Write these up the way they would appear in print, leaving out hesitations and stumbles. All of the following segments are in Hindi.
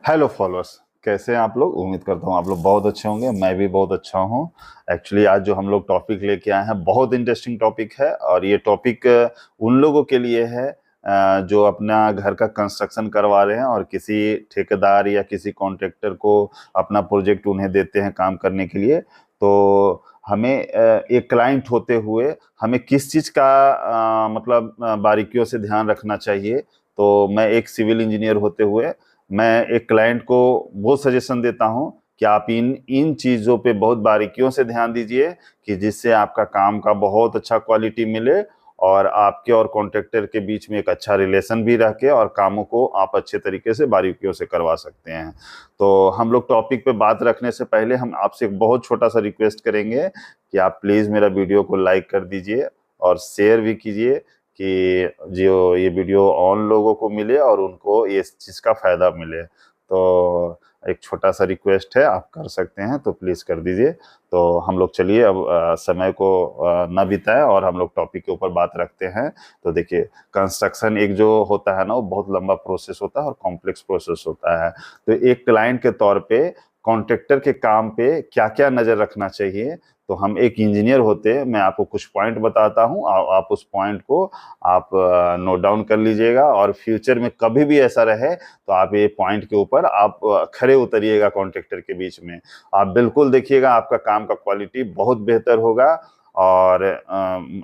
हेलो फॉलोअर्स, कैसे हैं आप लोग। उम्मीद करता हूँ आप लोग बहुत अच्छे होंगे। मैं भी बहुत अच्छा हूँ। एक्चुअली आज जो हम लोग टॉपिक लेके आए हैं बहुत इंटरेस्टिंग टॉपिक है, और ये टॉपिक उन लोगों के लिए है जो अपना घर का कंस्ट्रक्शन करवा रहे हैं और किसी ठेकेदार या किसी कॉन्ट्रैक्टर को अपना प्रोजेक्ट उन्हें देते हैं काम करने के लिए। तो हमें एक क्लाइंट होते हुए हमें किस चीज़ का मतलब बारीकियों से ध्यान रखना चाहिए। तो मैं एक सिविल इंजीनियर होते हुए मैं एक क्लाइंट को वो सजेशन देता हूं कि आप इन इन चीजों पे बहुत बारीकियों से ध्यान दीजिए कि जिससे आपका काम का बहुत अच्छा क्वालिटी मिले और आपके और कॉन्ट्रैक्टर के बीच में एक अच्छा रिलेशन भी रह के और कामों को आप अच्छे तरीके से बारीकियों से करवा सकते हैं। तो हम लोग टॉपिक पे बात रखने से पहले हम आपसे एक बहुत छोटा सा रिक्वेस्ट करेंगे कि आप प्लीज मेरा वीडियो को लाइक कर दीजिए और शेयर भी कीजिए कि जो ये वीडियो और लोगों को मिले और उनको ये इस चीज़ का फायदा मिले। तो एक छोटा सा रिक्वेस्ट है, आप कर सकते हैं तो प्लीज कर दीजिए। तो हम लोग चलिए अब समय को न बिताएं और हम लोग टॉपिक के ऊपर बात रखते हैं। तो देखिए, कंस्ट्रक्शन एक जो होता है ना, वो बहुत लंबा प्रोसेस होता है और कॉम्प्लेक्स प्रोसेस होता है। तो एक क्लाइंट के तौर पे कॉन्ट्रैक्टर के काम पे क्या क्या नजर रखना चाहिए, तो हम एक इंजीनियर होते हैं, मैं आपको कुछ पॉइंट बताता हूं, आप उस पॉइंट को आप नोट डाउन कर लीजिएगा और फ्यूचर में कभी भी ऐसा रहे तो आप ये पॉइंट के ऊपर आप खड़े उतरिएगा कॉन्ट्रैक्टर के बीच में। आप बिल्कुल देखिएगा, आपका काम का क्वालिटी बहुत बेहतर होगा और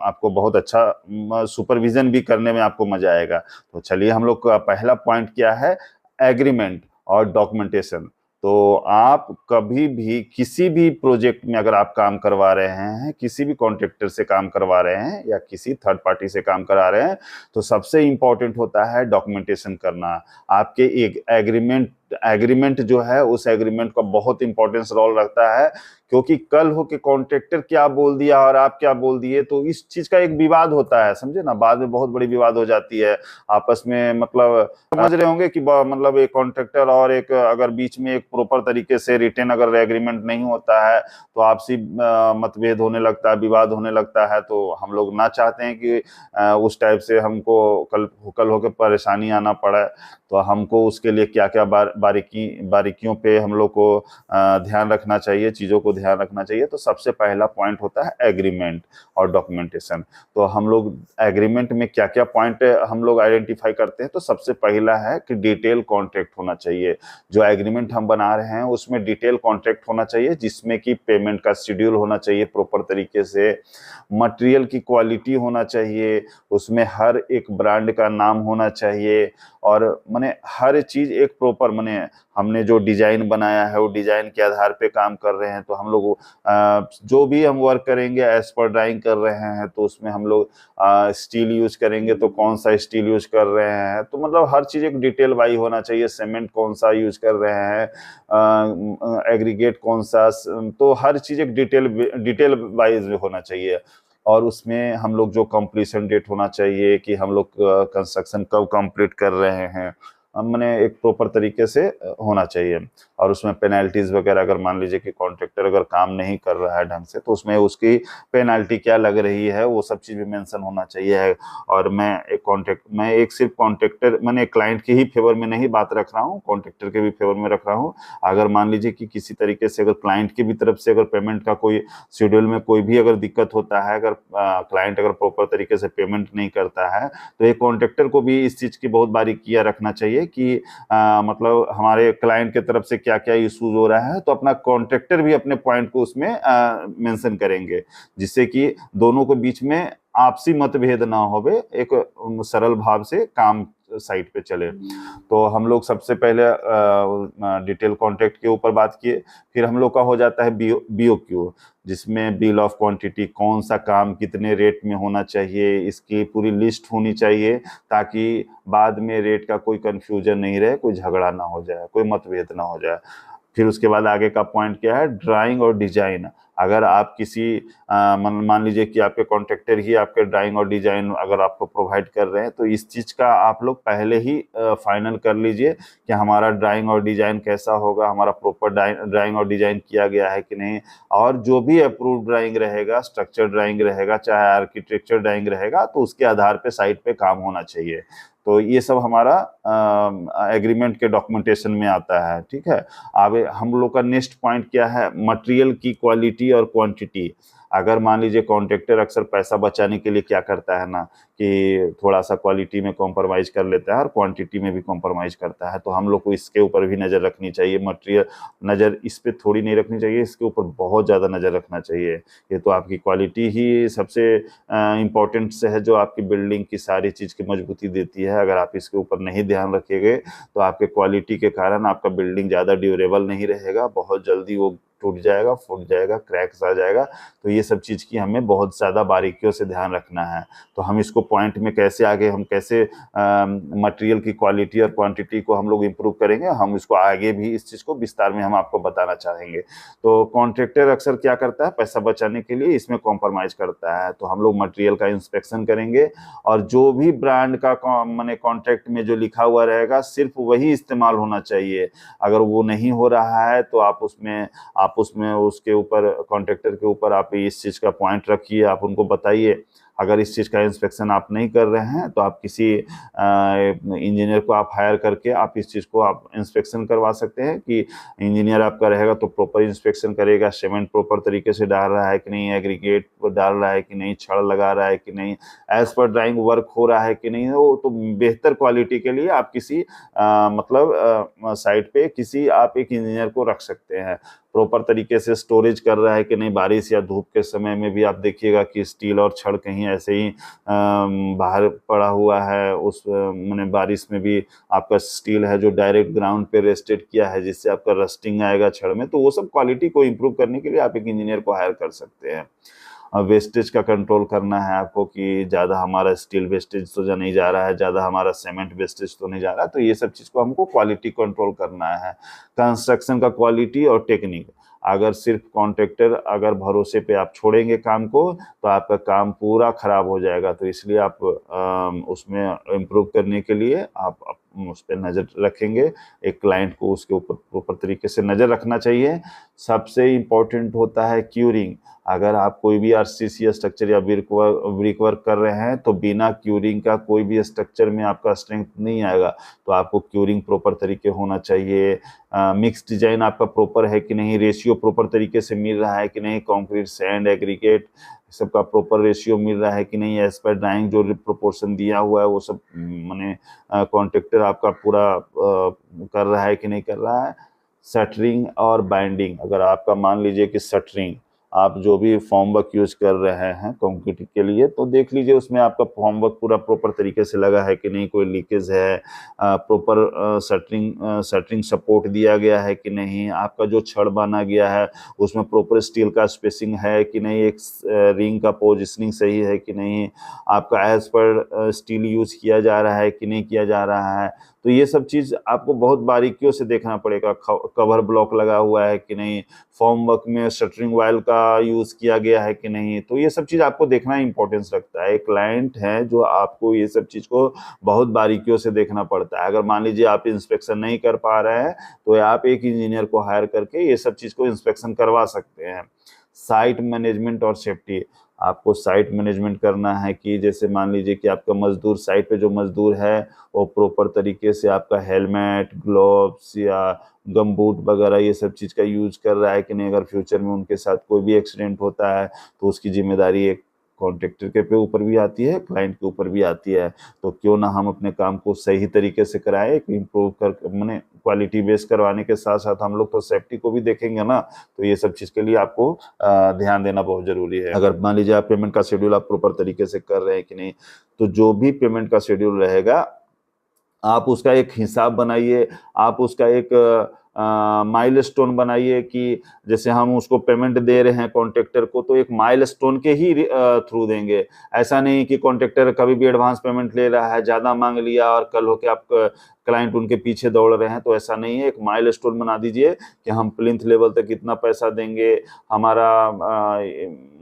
आपको बहुत अच्छा सुपरविजन भी करने में आपको मजा आएगा। तो चलिए, हम लोग का पहला पॉइंट क्या है, एग्रीमेंट और डॉक्यूमेंटेशन। तो आप कभी भी किसी भी प्रोजेक्ट में अगर आप काम करवा रहे हैं, किसी भी कॉन्ट्रैक्टर से काम करवा रहे हैं या किसी थर्ड पार्टी से काम करा रहे हैं, तो सबसे इंपॉर्टेंट होता है डॉक्यूमेंटेशन करना। आपके एक एग्रीमेंट एग्रीमेंट जो है, उस एग्रीमेंट का बहुत इंपॉर्टेंस रोल रखता है, क्योंकि कल हो के कॉन्ट्रैक्टर क्या बोल दिया और आप क्या बोल दिए तो इस चीज का एक विवाद होता है, समझे ना, बाद में बहुत बड़ी विवाद हो जाती है आपस में। मतलब समझ रहे होंगे कि मतलब एक कॉन्ट्रैक्टर और एक अगर बीच में एक प्रॉपर तरीके से रिटेन अगर एग्रीमेंट नहीं होता है तो आपसी मतभेद होने लगता है, विवाद होने लगता है। तो हम लोग ना चाहते हैं कि उस टाइप से हमको कल होकर परेशानी आना पड़े। तो हमको उसके लिए क्या क्या बारीकियों पे हम लोग को ध्यान रखना चाहिए, चीज़ों को ध्यान रखना चाहिए। तो सबसे पहला पॉइंट होता है एग्रीमेंट और डॉक्यूमेंटेशन। तो हम लोग एग्रीमेंट में क्या क्या पॉइंट हम लोग आइडेंटिफाई करते हैं, तो सबसे पहला है कि डिटेल कॉन्ट्रैक्ट होना चाहिए। जो एग्रीमेंट हम बना रहे हैं उसमें डिटेल कॉन्ट्रैक्ट होना चाहिए, जिसमें कि पेमेंट का शेड्यूल होना चाहिए प्रॉपर तरीके से, मटेरियल की क्वालिटी होना चाहिए, उसमें हर एक ब्रांड का नाम होना चाहिए, और माने हर चीज एक प्रॉपर, माने हमने जो डिजाइन बनाया है वो डिजाइन के आधार पे काम कर रहे हैं। तो हम लोग जो भी हम वर्क करेंगे एज पर ड्राइंग कर रहे हैं, तो उसमें हम लोग स्टील यूज करेंगे तो कौन सा स्टील यूज कर रहे हैं, तो मतलब हर चीज एक डिटेल वाइज होना चाहिए। सीमेंट कौन सा यूज कर रहे हैं, एग्रीगेट कौन सा, तो हर चीज एक डिटेल डिटेल वाइज होना चाहिए। और उसमें हम लोग जो कंप्लीशन डेट होना चाहिए कि हम लोग कंस्ट्रक्शन कब कंप्लीट कर रहे हैं, मैंने एक प्रॉपर तरीके से होना चाहिए। और उसमें पेनल्टीज वगैरह, अगर मान लीजिए कि कॉन्ट्रैक्टर अगर काम नहीं कर रहा है ढंग से, तो उसमें उसकी पेनल्टी क्या लग रही है वो सब चीज भी मेंशन होना चाहिए। और मैं एक सिर्फ कॉन्ट्रैक्टर, मैंने क्लाइंट के ही फेवर में नहीं बात रख रहा हूँ, कॉन्ट्रैक्टर के भी फेवर में रख रहा हूँ। अगर मान लीजिए कि किसी तरीके से अगर क्लाइंट की भी तरफ से अगर पेमेंट का कोई शेड्यूल में कोई भी अगर दिक्कत होता है, अगर क्लाइंट अगर प्रॉपर तरीके से पेमेंट नहीं करता है, तो एक कॉन्ट्रैक्टर को भी इस चीज की बहुत बारीकियां रखना चाहिए कि मतलब हमारे क्लाइंट की तरफ से क्या क्या इश्यूज हो रहा है, तो अपना कॉन्ट्रैक्टर भी अपने पॉइंट को उसमें मेंशन करेंगे, जिससे कि दोनों के बीच में आपसी मतभेद ना होवे, एक सरल भाव से काम साइट पे चले। तो हम लोग सबसे पहले डिटेल कॉन्ट्रैक्ट के ऊपर बात किए। फिर हम लोग का हो जाता है BOQ, जिसमें बिल ऑफ क्वांटिटी, कौन सा काम कितने रेट में होना चाहिए, इसकी पूरी लिस्ट होनी चाहिए, ताकि बाद में रेट का कोई कंफ्यूजन नहीं रहे, कोई झगड़ा ना हो जाए, कोई मतभेद ना हो जाए। फिर उसके बाद आगे का पॉइंट क्या है, ड्राइंग और डिजाइन। अगर आप किसी मान लीजिए कि आपके कॉन्ट्रैक्टर ही आपके ड्राइंग और डिजाइन अगर आपको प्रोवाइड कर रहे हैं, तो इस चीज का आप लोग पहले ही फाइनल कर लीजिए कि हमारा ड्राइंग और डिजाइन कैसा होगा, हमारा प्रॉपर ड्राइंग और डिजाइन किया गया है कि नहीं, और जो भी अप्रूव्ड ड्राइंग रहेगा, स्ट्रक्चर ड्राइंग रहेगा, चाहे आर्किटेक्चर ड्राइंग रहेगा, तो उसके आधार पे साइट पे काम होना चाहिए। तो ये सब हमारा एग्रीमेंट के डॉक्यूमेंटेशन में आता है, ठीक है। अब हम लोग का नेक्स्ट पॉइंट क्या है, मटेरियल की क्वालिटी और क्वांटिटी। अगर मान लीजिए कॉन्ट्रैक्टर अक्सर पैसा बचाने के लिए क्या करता है ना, कि थोड़ा सा क्वालिटी में कॉम्प्रोमाइज कर लेता है और क्वांटिटी में भी कॉम्प्रोमाइज करता है, तो हम लोग को इसके ऊपर भी नज़र रखनी चाहिए। मटेरियल नज़र इस पे थोड़ी नहीं रखनी चाहिए, इसके ऊपर बहुत ज़्यादा नज़र रखना चाहिए। ये तो आपकी क्वालिटी ही सबसे इम्पोर्टेंट से है, जो आपकी बिल्डिंग की सारी चीज़ की मजबूती देती है। अगर आप इसके ऊपर नहीं ध्यान रखिएगा तो आपके क्वालिटी के कारण आपका बिल्डिंग ज़्यादा ड्यूरेबल नहीं रहेगा, बहुत जल्दी वो टूट जाएगा, फूट जाएगा, क्रैक्स आ जाएगा। तो ये सब चीज़ की हमें बहुत ज़्यादा बारीकियों से ध्यान रखना है। तो हम इसको पॉइंट में कैसे आगे हम कैसे मटेरियल की क्वालिटी और क्वांटिटी को हम लोग इम्प्रूव करेंगे, हम इसको आगे भी इस चीज़ को विस्तार में हम आपको बताना चाहेंगे। तो कॉन्ट्रैक्टर अक्सर क्या करता है, पैसा बचाने के लिए इसमें कॉम्प्रोमाइज़ करता है। तो हम लोग मटेरियल का इंस्पेक्शन करेंगे और जो भी ब्रांड का माने कॉन्ट्रैक्ट में जो लिखा हुआ रहेगा सिर्फ वही इस्तेमाल होना चाहिए। अगर वो नहीं हो रहा है तो आप उसमें उसके ऊपर कॉन्ट्रैक्टर के ऊपर आप इस चीज़ का पॉइंट रखिए, आप उनको बताइए। अगर इस चीज़ का इंस्पेक्शन आप नहीं कर रहे हैं तो आप किसी इंजीनियर को आप हायर करके आप इस चीज़ को आप इंस्पेक्शन करवा सकते हैं, कि इंजीनियर आपका रहेगा तो प्रॉपर इंस्पेक्शन करेगा, सीमेंट प्रॉपर तरीके से डाल रहा है कि नहीं, एग्रीगेट डाल रहा है कि नहीं, छड़ लगा रहा है कि नहीं, एज पर ड्राइंग वर्क हो रहा है कि नहीं। वो तो बेहतर क्वालिटी के लिए आप किसी मतलब साइट पे किसी आप एक इंजीनियर को रख सकते हैं। प्रॉपर तरीके से स्टोरेज कर रहा है कि नहीं, बारिश या धूप के समय में भी आप देखिएगा कि स्टील और छड़ कहीं ऐसे ही बाहर पड़ा हुआ है, उस मैंने बारिश में भी आपका स्टील है जो डायरेक्ट ग्राउंड पे रेस्टेड किया है, जिससे आपका रस्टिंग आएगा छड़ में। तो वो सब क्वालिटी को इम्प्रूव करने के लिए आप एक इंजीनियर को हायर कर सकते हैं। वेस्टेज का कंट्रोल करना है आपको, कि ज़्यादा हमारा स्टील वेस्टेज तो नहीं जा रहा है, ज़्यादा हमारा सीमेंट वेस्टेज तो नहीं जा रहा है। तो ये सब चीज़ को हमको क्वालिटी कंट्रोल करना है। कंस्ट्रक्शन का क्वालिटी और टेक्निक, अगर सिर्फ कॉन्ट्रैक्टर अगर भरोसे पे आप छोड़ेंगे काम को तो आपका काम पूरा खराब हो जाएगा। तो इसलिए आप उसमें इम्प्रूव करने के लिए आप उस पर नज़र रखेंगे। एक क्लाइंट को उसके ऊपर प्रॉपर तरीके से नज़र रखना चाहिए। सबसे इम्पोर्टेंट होता है क्यूरिंग। अगर आप कोई भी आरसीसी स्ट्रक्चर या ब्रिक वर्क कर रहे हैं तो बिना क्यूरिंग का कोई भी स्ट्रक्चर में आपका स्ट्रेंथ नहीं आएगा। तो आपको क्यूरिंग प्रॉपर तरीके होना चाहिए। मिक्स डिजाइन आपका प्रॉपर है कि नहीं, रेशियो प्रॉपर तरीके से मिल रहा है कि नहीं, कंक्रीट सैंड एग्रीगेट सबका प्रॉपर रेशियो मिल रहा है कि नहीं, एज पर ड्राइंग जो प्रोपोर्शन दिया हुआ है वो सब माने कॉन्ट्रैक्टर आपका पूरा कर रहा है कि नहीं कर रहा है। शटरिंग और बाइंडिंग, अगर आपका मान लीजिए कि शटरिंग आप जो भी फॉर्म वर्क यूज कर रहे हैं कंक्रीट के लिए, तो देख लीजिए उसमें आपका फॉर्म वर्क पूरा प्रॉपर तरीके से लगा है कि नहीं, कोई लीकेज है, प्रॉपर शटरिंग सपोर्ट दिया गया है कि नहीं, आपका जो छड़ बना गया है उसमें प्रॉपर स्टील का स्पेसिंग है कि नहीं, एक रिंग का पोजिशनिंग सही है कि नहीं, आपका एज पर स्टील यूज किया जा रहा है कि नहीं किया जा रहा है। तो ये सब चीज़ आपको बहुत बारीकियों से देखना पड़ेगा। कवर ब्लॉक लगा हुआ है कि नहीं, फॉर्म वर्क में शटरिंग वायल का यूज़ किया गया है कि नहीं। तो ये सब चीज़ आपको देखना इंपॉर्टेंस रखता है। एक क्लाइंट है जो आपको ये सब चीज़ को बहुत बारीकियों से देखना पड़ता है। अगर मान लीजिए आप इंस्पेक्शन नहीं कर पा रहे हैं तो आप एक इंजीनियर को हायर करके ये सब चीज़ को इंस्पेक्शन करवा सकते हैं। साइट मैनेजमेंट और सेफ्टी, आपको साइट मैनेजमेंट करना है कि जैसे मान लीजिए कि आपका मजदूर साइट पे जो मजदूर है वो प्रॉपर तरीके से आपका हेलमेट, ग्लोव्स या गम बूट वगैरह ये सब चीज़ का यूज कर रहा है कि नहीं। अगर फ्यूचर में उनके साथ कोई भी एक्सीडेंट होता है तो उसकी जिम्मेदारी एक कॉन्ट्रैक्टर के ऊपर भी आती है, क्लाइंट के ऊपर भी आती है। तो क्यों ना हम अपने काम को सही तरीके से कराएं, इम्प्रूव कर मैंने क्वालिटी बेस करवाने के साथ साथ हम लोग तो सेफ्टी को भी देखेंगे ना। तो ये सब चीज़ के लिए आपको ध्यान देना बहुत ज़रूरी है। अगर मान लीजिए आप पेमेंट का शेड्यूल आप प्रॉपर तरीके से कर रहे हैं कि नहीं, तो जो भी पेमेंट का शेड्यूल रहेगा आप उसका एक हिसाब बनाइए, आप उसका एक माइलस्टोन बनाइए कि जैसे हम उसको पेमेंट दे रहे हैं कॉन्ट्रैक्टर को तो एक माइलस्टोन के ही थ्रू देंगे। ऐसा नहीं कि कॉन्ट्रैक्टर कभी भी एडवांस पेमेंट ले रहा है, ज़्यादा मांग लिया और कल होके आप क्लाइंट उनके पीछे दौड़ रहे हैं, तो ऐसा नहीं है। एक माइलस्टोन बना दीजिए कि हम प्लिंथ लेवल तक कितना पैसा देंगे, हमारा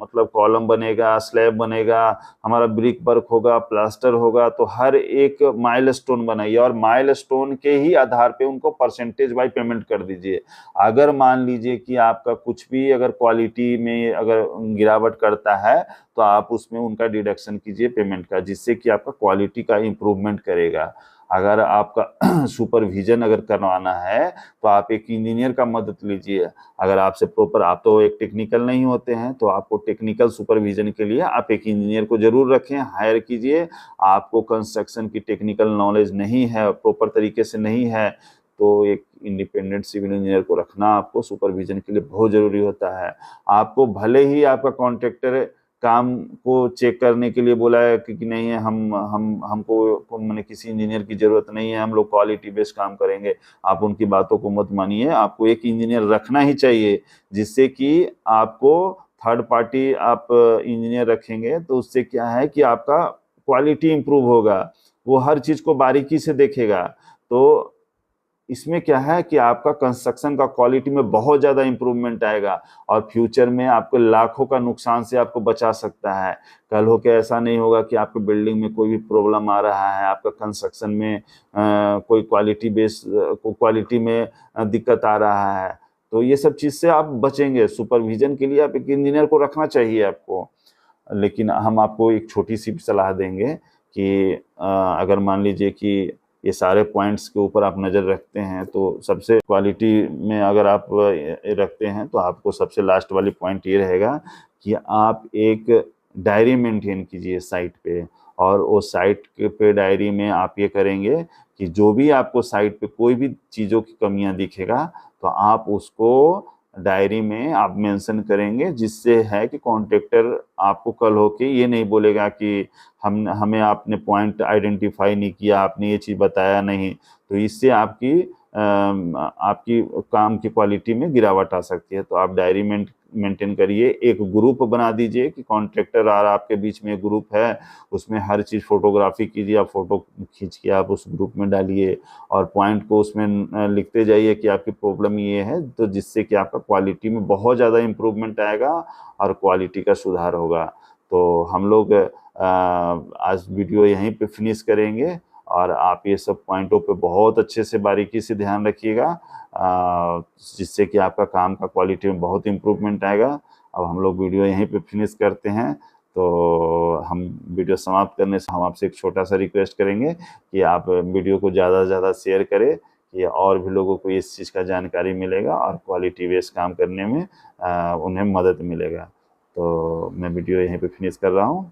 मतलब कॉलम बनेगा, स्लैब बनेगा, हमारा ब्रिक वर्क होगा, प्लास्टर होगा। तो हर एक माइलस्टोन बनाइए और माइलस्टोन के ही आधार पे उनको परसेंटेज वाइज पेमेंट कर दीजिए। अगर मान लीजिए कि आपका कुछ भी अगर क्वालिटी में अगर गिरावट करता है तो आप उसमें उनका डिडक्शन कीजिए पेमेंट का, जिससे कि आपका क्वालिटी का इम्प्रूवमेंट करेगा। अगर आपका सुपरविजन अगर करवाना है तो आप एक इंजीनियर का मदद लीजिए। अगर आपसे प्रॉपर, आप तो एक टेक्निकल नहीं होते हैं, तो आपको टेक्निकल सुपरविजन के लिए आप एक इंजीनियर को जरूर रखें, हायर कीजिए। आपको कंस्ट्रक्शन की टेक्निकल नॉलेज नहीं है, प्रॉपर तरीके से नहीं है, तो एक इंडिपेंडेंट सिविल इंजीनियर को रखना आपको सुपरविजन के लिए बहुत जरूरी होता है। आपको भले ही आपका कॉन्ट्रैक्टर काम को चेक करने के लिए बोला है कि नहीं है, हमको मैंने किसी इंजीनियर की जरूरत नहीं है, हम लोग क्वालिटी बेस्ड काम करेंगे, आप उनकी बातों को मत मानिए। आपको एक इंजीनियर रखना ही चाहिए, जिससे कि आपको थर्ड पार्टी आप इंजीनियर रखेंगे तो उससे क्या है कि आपका क्वालिटी इंप्रूव होगा, वो हर चीज को बारीकी से देखेगा। तो इसमें क्या है कि आपका कंस्ट्रक्शन का क्वालिटी में बहुत ज़्यादा इंप्रूवमेंट आएगा और फ्यूचर में आपको लाखों का नुकसान से आपको बचा सकता है। कल हो के ऐसा नहीं होगा कि आपके बिल्डिंग में कोई भी प्रॉब्लम आ रहा है, आपका कंस्ट्रक्शन में कोई क्वालिटी में दिक्कत आ रहा है, तो ये सब चीज़ से आप बचेंगे। सुपरविजन के लिए आप एक इंजीनियर को रखना चाहिए आपको। लेकिन हम आपको एक छोटी सी भी सलाह देंगे कि अगर मान लीजिए कि ये सारे पॉइंट्स के ऊपर आप नज़र रखते हैं, तो सबसे क्वालिटी में अगर आप रखते हैं तो आपको सबसे लास्ट वाली पॉइंट ये रहेगा कि आप एक डायरी मेंटेन कीजिए साइट पे। और वो साइट पे डायरी में आप ये करेंगे कि जो भी आपको साइट पे कोई भी चीज़ों की कमियां दिखेगा तो आप उसको डायरी में आप मेंशन करेंगे, जिससे है कि कॉन्ट्रैक्टर आपको कल होके ये नहीं बोलेगा कि हमें आपने पॉइंट आइडेंटिफाई नहीं किया, आपने ये चीज़ बताया नहीं। तो इससे आपकी काम की क्वालिटी में गिरावट आ सकती है। तो आप डायरी मेंटेन करिए, एक ग्रुप बना दीजिए कि कॉन्ट्रैक्टर और आपके बीच में एक ग्रुप है, उसमें हर चीज़ फोटोग्राफी कीजिए, आप फोटो खींच के आप उस ग्रुप में डालिए और पॉइंट को उसमें लिखते जाइए कि आपकी प्रॉब्लम ये है, तो जिससे कि आपका क्वालिटी में बहुत ज़्यादा इम्प्रूवमेंट आएगा और क्वालिटी का सुधार होगा। तो हम लोग आज वीडियो यहीं पे फिनिश करेंगे और आप ये सब पॉइंटों पे बहुत अच्छे से बारीकी से ध्यान रखिएगा, जिससे कि आपका काम का क्वालिटी में बहुत इम्प्रूवमेंट आएगा। अब हम लोग वीडियो यहीं पे फिनिश करते हैं। तो हम वीडियो समाप्त करने से हम आपसे एक छोटा सा रिक्वेस्ट करेंगे कि आप वीडियो को ज़्यादा से ज़्यादा शेयर करें, कि और भी लोगों को इस चीज़ का जानकारी मिलेगा और क्वालिटी बेस्ड काम करने में उन्हें मदद मिलेगा। तो मैं वीडियो यहीं पे फिनिश कर रहा हूँ।